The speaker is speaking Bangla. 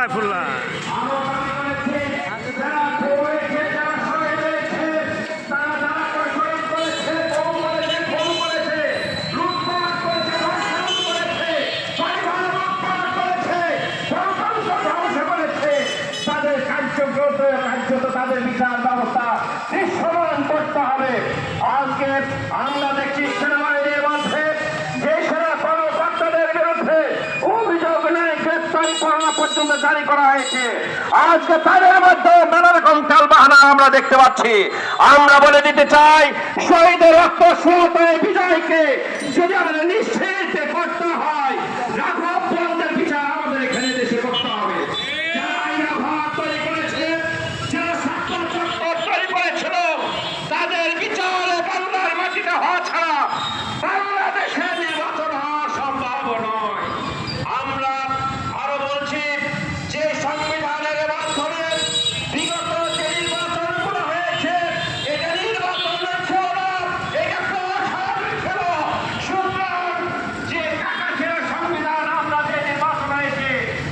সাইফুল্লাহ। তাদের বিচার ব্যবস্থা দৃশ্যমান করতে হবে। আজকে আমরা দেখছি সেনাবাহিনীর মধ্যে যে সেনা কর্মকর্তাদের বিরুদ্ধে অভিযোগ নেই, গ্রেপ্তারি পরোয়ানা পর্যন্ত জারি করা হয়েছে। আজকে তাদের মধ্যে নানা রকম টালবাহানা আমরা দেখতে পাচ্ছি। আমরা বলে দিতে চাই, শহীদের রক্ত স্রোত বিজয়কে যদি আমাদের নিশ্চিত করতে হয়,